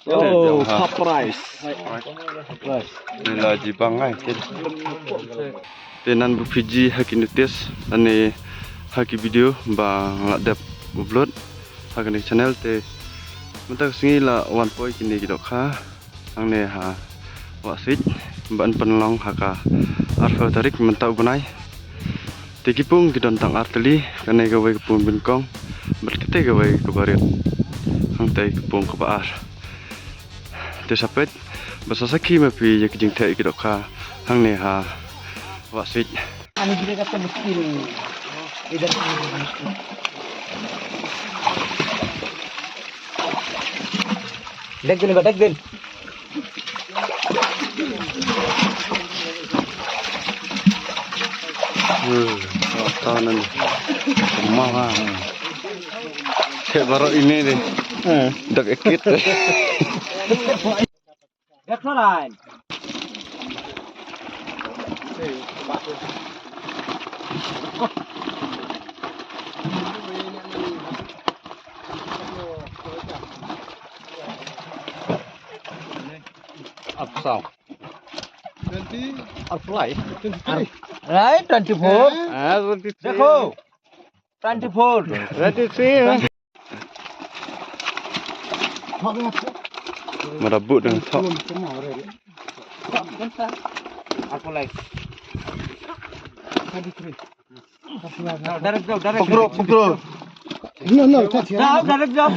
Oh, surprise. Nila di bangai. Tenan bu Fiji haki nutis ane haki video bang ngadap upload haki channel te. Mentak singi la 1 point kini gitu kah. Angne ha wasit ban penlong haka arfa tarik mentak bunai. Tekipung kidon tang arteli kane gawe kepung bingkong berkete gawe kebarit. Hang tai kepung kebaar. Tesapet basasaki mapi ya kijing tai gitu kah. Hang ne ha wasit. Anu juga kata miskin. Tidak miskin. Dagin ba dagin. Tahanan. Mahal. Kayak baru ini deh. Dak ekit. Dak lain. Apa? Nanti apply. Right, 24. Ah, 23. देखो 24. 23. Merabut dengan top. Aku like. 23. Direct jauh, direct. Pukro. Direct jauh,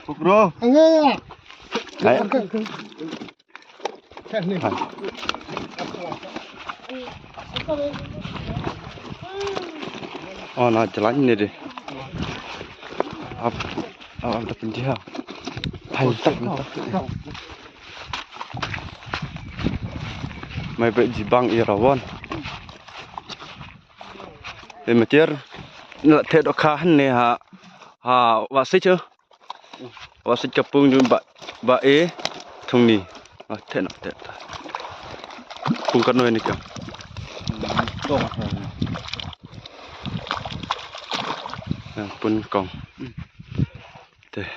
Pukro. Enggak. Hai. Oh, nah jalan ini deh. Ada penjara. Hai, tak. Mai bet jibang Irawan. Macam nak teh dokahan ni ha wasit je. Wasit kapung tu ba thung ni. Teh nak teh. Pung kan ni kau. Pun kong. Teh.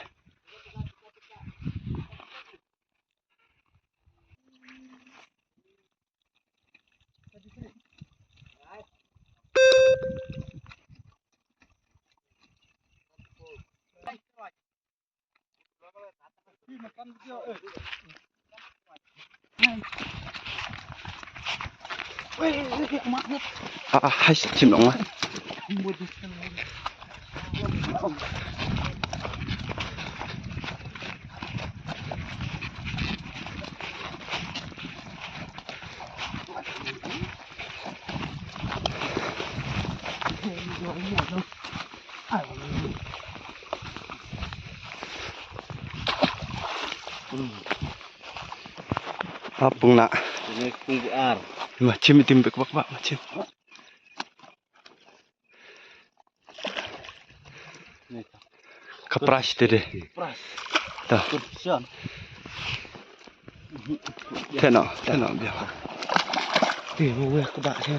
Hai chim động á. Apung nak. Ini pungguar. Macam itu timbek bak macam. Kapras deh. Pras. Dah. Kursian. Tenang biar. Gue kebak saya.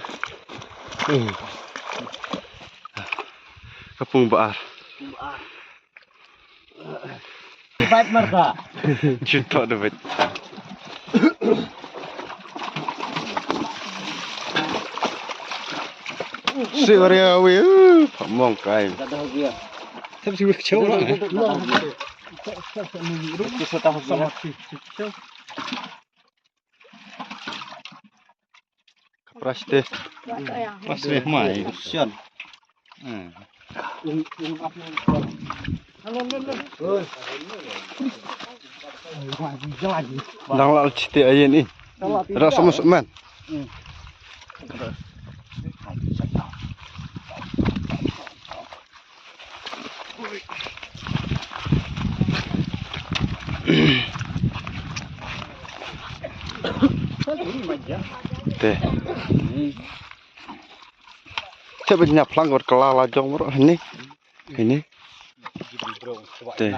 Kapung baar. Baik mereka. Cutok dah bet. Siapa we? Pamong kai. Tak ada dia. Tapi sih kecil lah. Kita tahu sama. Kapras deh. Pas deh mai. Kursian. Nang lalu citi aja ni. Rasa masuk man. Teh. Saya punya pelang buat kelala jong bro ini. Teh.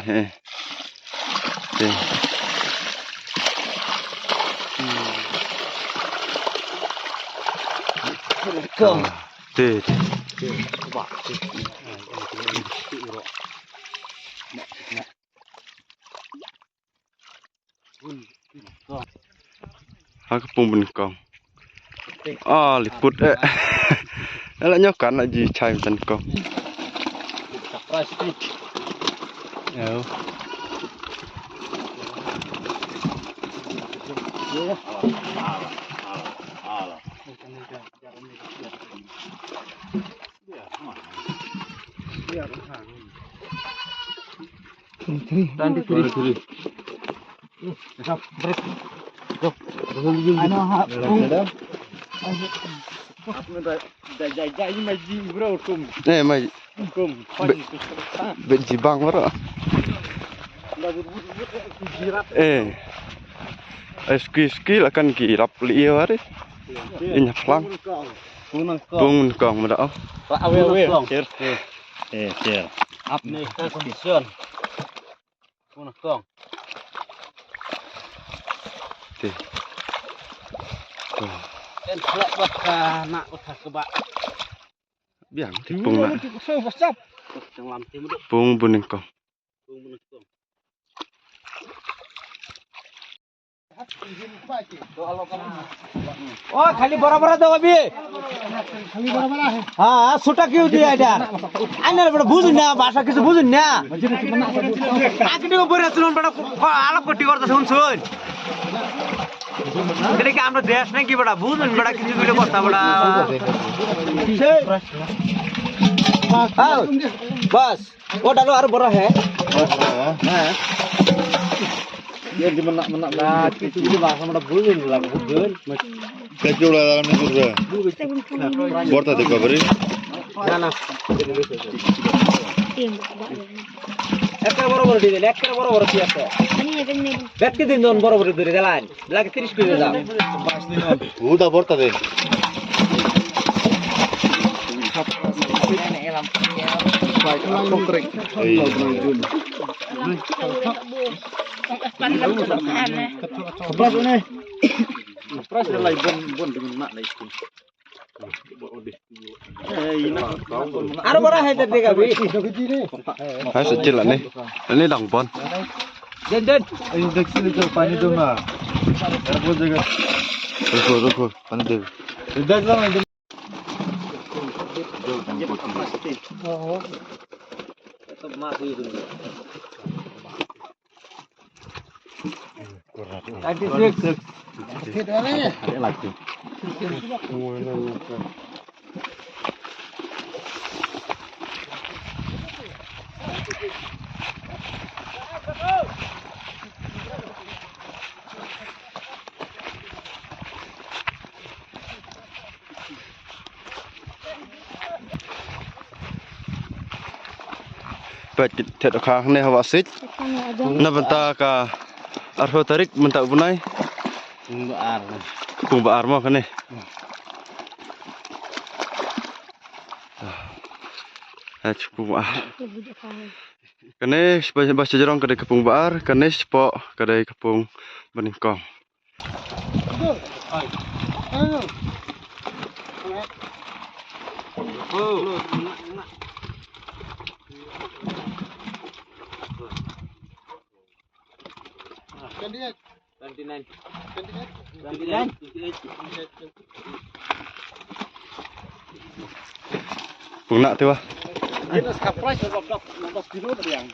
Teh. Kong. Teh. Kepung benkong. Liput Elah nyokan aja cai benkong. Ya. Mai benci bang maro. Ski akan kirap liya hari. Inya plang. Bung kong mada. Cer. Up nih ke kondisi. Punah kong. Dan pelak bakal nak udah kebak. Biang tipung nak. Pung buningkong. Oh खाली बराबर दो अभी खाली बराबर है हाँ छोटा क्यों दिया इधर आने बड़ा बुझुन ना भाषा किसी बुझुन ना आखिरी को बोले सुन बड़ा अलग कोटी करता सुन कहीं काम तो देश नहीं की बड़ा बुझुन बड़ा किसी को ले करता बड़ा बस वो डालो और बड़ा है Dia di menak-menak lah, itu di bahasa mana bulun lah, bulun. Kecil lah dalam itu dah. Borta tu kabari. Nana. Ekor borobar di deh, ekor borobar siapa? Berarti di non borobar di jalan, lagi 30 kilo dah. Udah borta deh. Keras ini. Keras lagi bon dengan mak lagi. Ada berapa hebat deh kabi? Hai secil lah nih. Ini dang pon. Den. Ini deksil itu pani dong lah. Terus jaga. Ruko pani deh. Dah lama ini. Oh. Tetap masuk itu. Ada lagi. Baik tidak kah nih hawasit. Nabenta ka arho tarik mentak bunai. Pung baar mah kan nih. Cukup Kene bahasa Jerong kedai kepung baar, kene sepok kedai kepung beningkong. Pung nak tu ah. Ini kapal sebab 15 kilo tadi yang.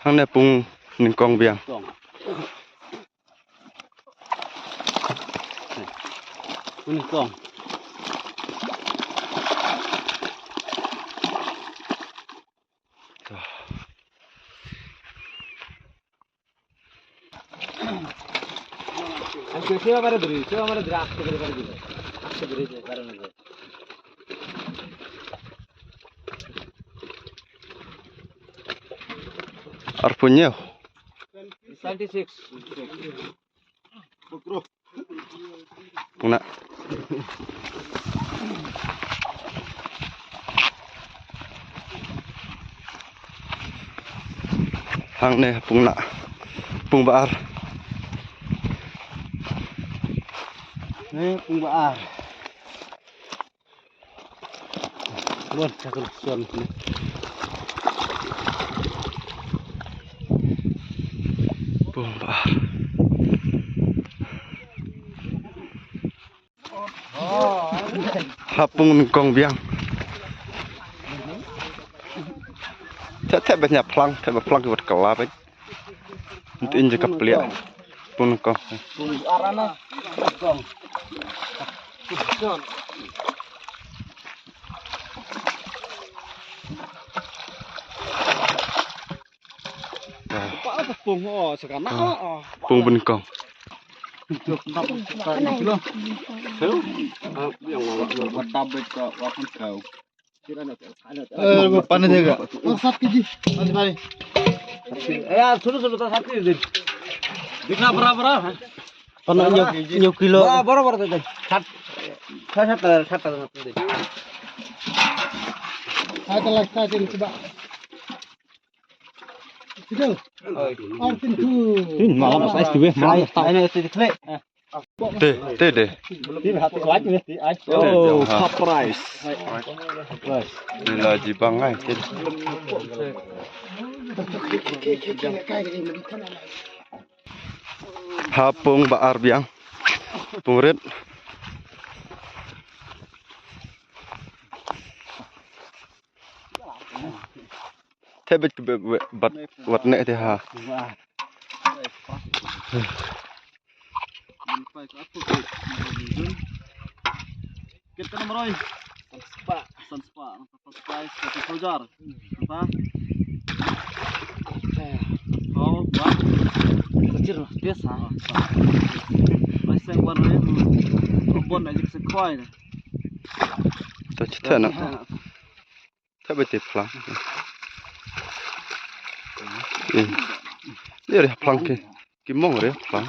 Hang ne pung ningkong biang. Ningkong. Sewa mana beri aktif beri juga. Aktif beri barang itu. Arpunya. 76. Nak. Hang ne pung nak. Pung baar. Ini pembaar. Luar cakap suan. Bomba. Hapung kong biang. Thế bên nhà plang, thế mà plang cái vật cầu ấy. Tin cho cặp liệt. Pung kong. Arana. Kong. Pung sekarang Pung bên kong. Panen dega. Oh, 7 kg. Mari. Ya, sudah tak satu. Dikna berapa? Pernah nyuk kilo. Berapa tadi? Satu. Ada lagi coba. Itu. Artin tu. Ini malam saya istiwe. Ini istiwe. Teh. Oh, top price. Ini lagi bangai. Hapung baar biang. Pungret. Thế bịch bật vật nệ thì hả? Kita nomor oi. Sanspa, satu kejar. Apa? Oh, wah. Kecil lah, biasa. Masih baru ini. Bon aja sekoi. Tôi chết thật nữa. Thế bịch tiệp lắm. Đây là plang cái mông rồi plang.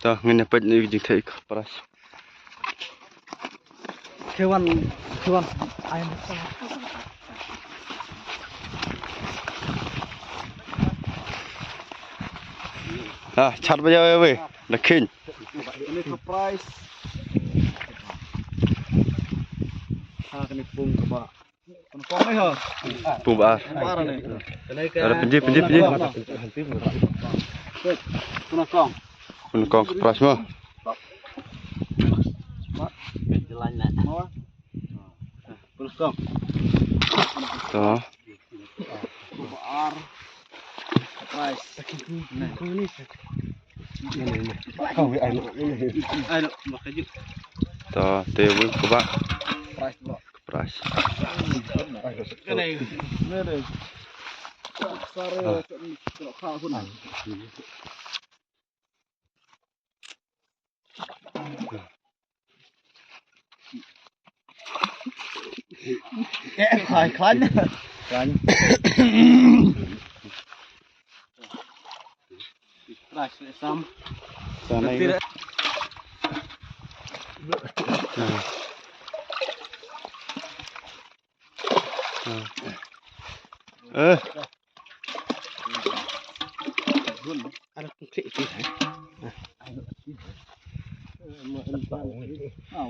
Tuh, ngene pet ni jing thai pras. Hewan ayam. Chat bây giờ về, là kinh. Ini ke price. Kena pung ke pak. Pung ni ho. Pung bar. Bar ni. Ada penji. Kena kong. Pun kong pras mah. Jalan nak. Mau. Terus kong. Tuh. Bar. Price. Ini. Ayo, makanya. Tuh, tebu ke bak. Price bro. Pras. Ini. Ini. Sare kalau kau pun. Klan. Price sam. Sana ini. Ada klik tu.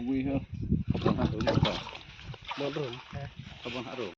We have. Kapan harum?